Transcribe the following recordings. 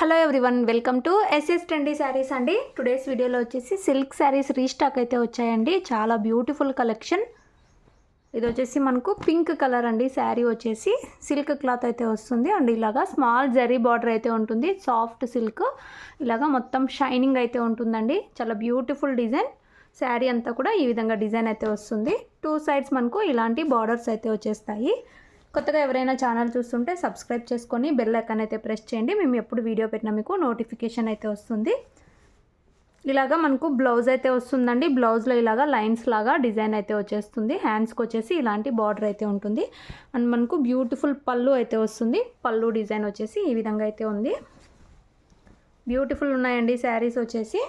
Hello everyone, welcome to SS trendy sarees అండి. Today's వీడియోలో వచ్చేసి సిల్క్ శారీస్ రీస్టాక్ అయితే వచ్చాయండి. చాలా బ్యూటిఫుల్ కలెక్షన్. ఇది వచ్చేసి మనకు పింక్ కలర్ అండి. శారీ వచ్చేసి సిల్క్ క్లాత్ అయితే వస్తుంది అండ్ ఇలాగా స్మాల్ జరీ బార్డర్ అయితే ఉంటుంది. సాఫ్ట్ సిల్క్ ఇలాగా మొత్తం షైనింగ్ అయితే ఉంటుందండి. చాలా బ్యూటిఫుల్ డిజైన్. శారీ అంతా కూడా ఈ విధంగా డిజైన్ అయితే వస్తుంది. టూ సైడ్స్ మనకు ఇలాంటి బార్డర్స్ అయితే వచ్చేస్తాయి. కొత్తగా ఎవరైనా ఛానల్ చూస్తుంటే సబ్స్క్రైబ్ చేసుకొని బెల్ ఐకాన్ అయితే ప్రెస్ చేయండి. మేము ఎప్పుడు వీడియో పెట్టినా మీకు నోటిఫికేషన్ అయితే వస్తుంది. ఇలాగా మనకు బ్లౌజ్ అయితే వస్తుందండి. బ్లౌజ్లో ఇలాగా లైన్స్ లాగా డిజైన్ అయితే వచ్చేస్తుంది. హ్యాండ్స్కి వచ్చేసి ఇలాంటి బార్డర్ అయితే ఉంటుంది అండ్ మనకు బ్యూటిఫుల్ పళ్ళు అయితే వస్తుంది. పళ్ళు డిజైన్ వచ్చేసి ఈ విధంగా అయితే ఉంది. బ్యూటిఫుల్ ఉన్నాయండి శారీస్ వచ్చేసి.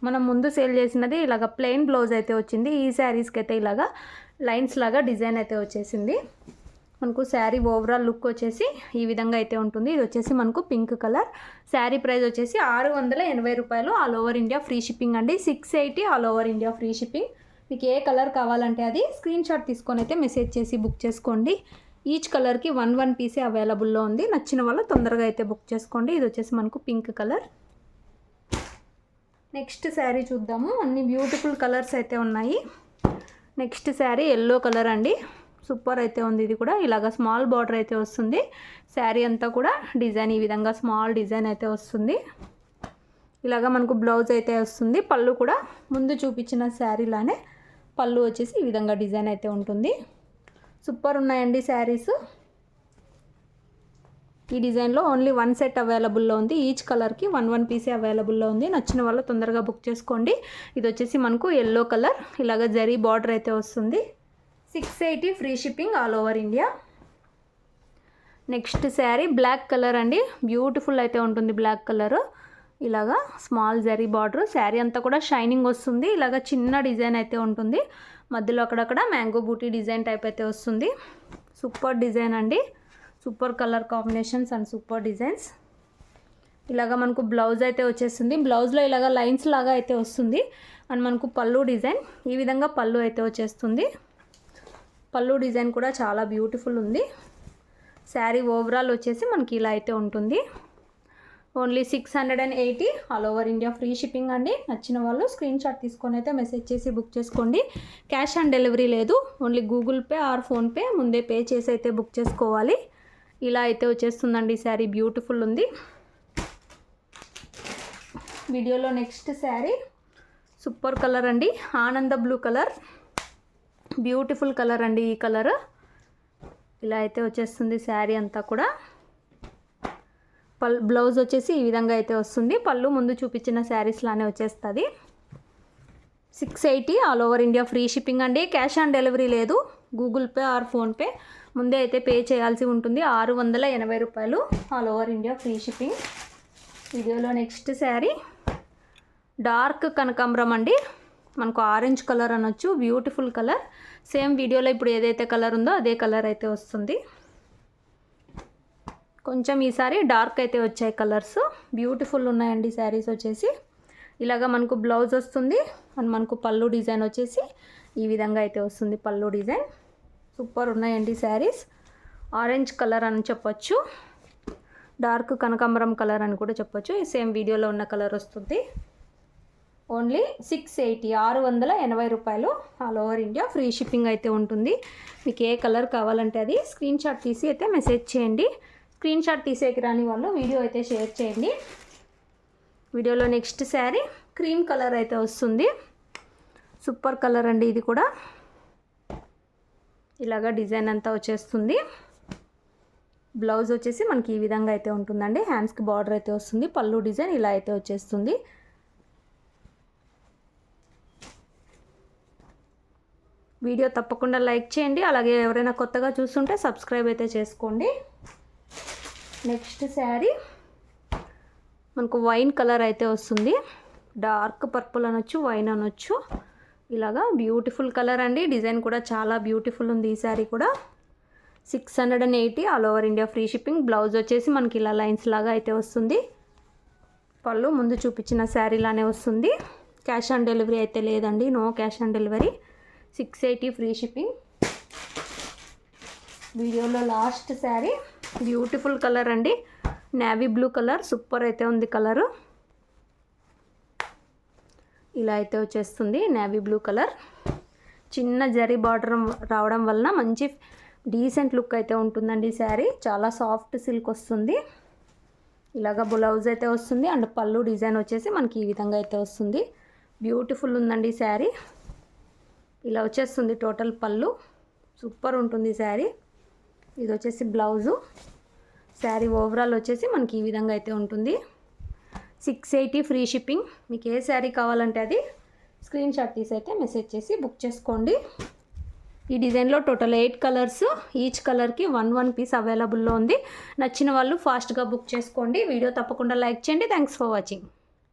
మనం ముందు సేల్ చేసినది ఇలాగ ప్లెయిన్ బ్లౌజ్ అయితే వచ్చింది. ఈ శారీస్కి అయితే ఇలాగా లైన్స్ లాగా డిజైన్ అయితే వచ్చేసింది. మనకు శారీ ఓవరాల్ లుక్ వచ్చేసి ఈ విధంగా అయితే ఉంటుంది. ఇది వచ్చేసి మనకు పింక్ కలర్. శారీ ప్రైస్ వచ్చేసి 680 రూపాయలు. All over India free shipping అండి. 680 all over India free shipping. మీకు ఏ కలర్ కావాలంటే అది స్క్రీన్ షాట్ తీసుకొని అయితే మెసేజ్ చేసి బుక్ చేసుకోండి. ఈచ్ కలర్కి 1 పీసే అవైలబుల్లో ఉంది. నచ్చిన వాళ్ళు తొందరగా అయితే బుక్ చేసుకోండి. ఇది వచ్చేసి మనకు పింక్ కలర్. నెక్స్ట్ శారీ చూద్దాము. అన్ని బ్యూటిఫుల్ కలర్స్ అయితే ఉన్నాయి. నెక్స్ట్ శారీ ఎల్లో కలర్ అండి. సూపర్ అయితే ఉంది. ఇది కూడా ఇలాగ స్మాల్ బార్డర్ అయితే వస్తుంది. శారీ అంతా కూడా డిజైన్ ఈ విధంగా స్మాల్ డిజైన్ అయితే వస్తుంది. ఇలాగ మనకు బ్లౌజ్ అయితే వస్తుంది. పళ్ళు కూడా ముందు చూపించిన శారీలానే పళ్ళు వచ్చేసి ఈ విధంగా డిజైన్ అయితే ఉంటుంది. సూపర్ ఉన్నాయండి శారీస్. ఈ డిజైన్లో ఓన్లీ 1 సెట్ అవైలబుల్లో ఉంది. ఈచ్ కలర్కి 1 పీసే అవైలబుల్లో ఉంది. నచ్చిన వాళ్ళు తొందరగా బుక్ చేసుకోండి. ఇది వచ్చేసి మనకు ఎల్లో కలర్. ఇలాగ జరీ బార్డర్ అయితే వస్తుంది. 680 free shipping all over India. Next saree black colour అండి. బ్యూటిఫుల్ అయితే ఉంటుంది బ్లాక్ కలర్. ఇలాగా స్మాల్ జరీ బార్డర్. శారీ అంతా కూడా షైనింగ్ వస్తుంది. ఇలాగ చిన్న డిజైన్ అయితే ఉంటుంది. మధ్యలో అక్కడక్కడ మ్యాంగో బూటీ డిజైన్ టైప్ అయితే వస్తుంది. సూపర్ డిజైన్ అండి. Super colour combinations and super designs. ఇలాగ మనకు బ్లౌజ్ అయితే వచ్చేస్తుంది. బ్లౌజ్లో ఇలాగ లైన్స్ లాగా అయితే వస్తుంది అండ్ మనకు పళ్ళు డిజైన్ ఈ విధంగా పళ్ళు అయితే వచ్చేస్తుంది. పళ్ళు డిజైన్ కూడా చాలా బ్యూటిఫుల్ ఉంది. శారీ ఓవరాల్ వచ్చేసి మనకి ఇలా అయితే ఉంటుంది. Only 680 all over India free shipping అండి. నచ్చిన వాళ్ళు స్క్రీన్ షాట్ తీసుకొని అయితే మెసేజ్ చేసి బుక్ చేసుకోండి. క్యాష్ ఆన్ డెలివరీ లేదు. Only Google pay are PhonePe ముందే పే చేసి అయితే బుక్ చేసుకోవాలి. ఇలా అయితే వచ్చేస్తుందండి. శారీ బ్యూటిఫుల్ ఉంది. వీడియోలో నెక్స్ట్ శారీ సూపర్ కలర్ అండి. ఆనంద బ్లూ కలర్. బ్యూటిఫుల్ కలర్ అండి. ఈ కలర్ ఇలా అయితే వచ్చేస్తుంది. శారీ అంతా కూడా బ్లౌజ్ వచ్చేసి ఈ విధంగా అయితే వస్తుంది. పళ్ళు ముందు చూపించిన శారీస్ లానే వచ్చేస్తుంది. 680 all over India free shipping అండి. క్యాష్ ఆన్ డెలివరీ లేదు. గూగుల్ పే ఆర్ ఫోన్పే ముందే అయితే పే చేయాల్సి ఉంటుంది. 680 రూపాయలు all over India free shipping. వీడియోలో నెక్స్ట్ శారీ డార్క్ కనకాంబరం అండి. మనకు ఆరెంజ్ కలర్ అనొచ్చు. Beautiful colour. సేమ్ వీడియోలో ఇప్పుడు ఏదైతే కలర్ ఉందో అదే కలర్ అయితే వస్తుంది. కొంచెం ఈసారి డార్క్ అయితే వచ్చాయి కలర్స్. బ్యూటిఫుల్ ఉన్నాయండి శారీస్ వచ్చేసి. ఇలాగా మనకు బ్లౌజ్ వస్తుంది అండ్ మనకు పళ్ళు డిజైన్ వచ్చేసి ఈ విధంగా అయితే వస్తుంది. పళ్ళు డిజైన్ సూపర్ ఉన్నాయండి శారీస్. ఆరెంజ్ కలర్ అని చెప్పొచ్చు. డార్క్ కనకాంబరం కలర్ అని కూడా చెప్పొచ్చు. సేమ్ వీడియోలో ఉన్న కలర్ వస్తుంది. ఓన్లీ 680 680 రూపాయలు all over India free shipping అయితే ఉంటుంది. మీకు ఏ కలర్ కావాలంటే అది స్క్రీన్ షాట్ తీసి అయితే మెసేజ్ చేయండి. స్క్రీన్ షాట్ తీసేకి రాని వాళ్ళు వీడియో అయితే షేర్ చేయండి. వీడియోలో నెక్స్ట్ శారీ క్రీమ్ కలర్ అయితే వస్తుంది. సూపర్ కలర్ అండి. ఇది కూడా ఇలాగా డిజైన్ అంతా వచ్చేస్తుంది. బ్లౌజ్ వచ్చేసి మనకి ఈ విధంగా అయితే ఉంటుందండి. హ్యాండ్స్కి బార్డర్ అయితే వస్తుంది. పళ్ళు డిజైన్ ఇలా అయితే వచ్చేస్తుంది. వీడియో తప్పకుండా లైక్ చేయండి. అలాగే ఎవరైనా కొత్తగా చూస్తుంటే సబ్స్క్రైబ్ అయితే చేసుకోండి. నెక్స్ట్ శారీ మనకు వైన్ కలర్ అయితే వస్తుంది. డార్క్ పర్పుల్ అనొచ్చు, వైన్ అనొచ్చు. ఇలాగా బ్యూటిఫుల్ కలర్ అండి. డిజైన్ కూడా చాలా బ్యూటిఫుల్ ఉంది. ఈ శారీ కూడా 680 all over India free shipping. Blouse వచ్చేసి మనకి ఇలా లైన్స్ లాగా అయితే వస్తుంది. పళ్ళు ముందు చూపించిన శారీలానే వస్తుంది. క్యాష్ ఆన్ డెలివరీ అయితే లేదండి. No cash on delivery. 680 free shipping. వీడియోలో లాస్ట్ శారీ బ్యూటిఫుల్ కలర్ అండి. నేవీ బ్లూ కలర్, సూపర్ అయితే ఉంది కలరు. ఇలా అయితే వచ్చేస్తుంది నేవీ బ్లూ కలర్. చిన్న జరీ బార్డర్ రావడం వలన మంచి డీసెంట్ లుక్ అయితే ఉంటుందండి శారీ. చాలా సాఫ్ట్ సిల్క్ వస్తుంది. ఇలాగ బ్లౌజ్ అయితే వస్తుంది అండ్ పళ్ళు డిజైన్ వచ్చేసి మనకి ఈ విధంగా అయితే వస్తుంది. బ్యూటిఫుల్ ఉందండి శారీ. ఇలా వచ్చేస్తుంది టోటల్ పళ్ళు. సూపర్ ఉంటుంది శారీ. ఇది వచ్చేసి బ్లౌజు. శారీ ఓవరాల్ వచ్చేసి మనకి ఈ విధంగా అయితే ఉంటుంది. 680 ఫ్రీ షిప్పింగ్. మీకు ఏ శారీ కావాలంటే అది స్క్రీన్ షాట్ తీసి అయితే మెసేజ్ చేసి బుక్ చేసుకోండి. ఈ డిజైన్లో టోటల్ 8 కలర్స్, ఈచ్ కలర్కి 1 పీస్ అవైలబుల్లో ఉంది. నచ్చిన వాళ్ళు ఫాస్ట్గా బుక్ చేసుకోండి. వీడియో తప్పకుండా లైక్ చేయండి. Thanks for watching.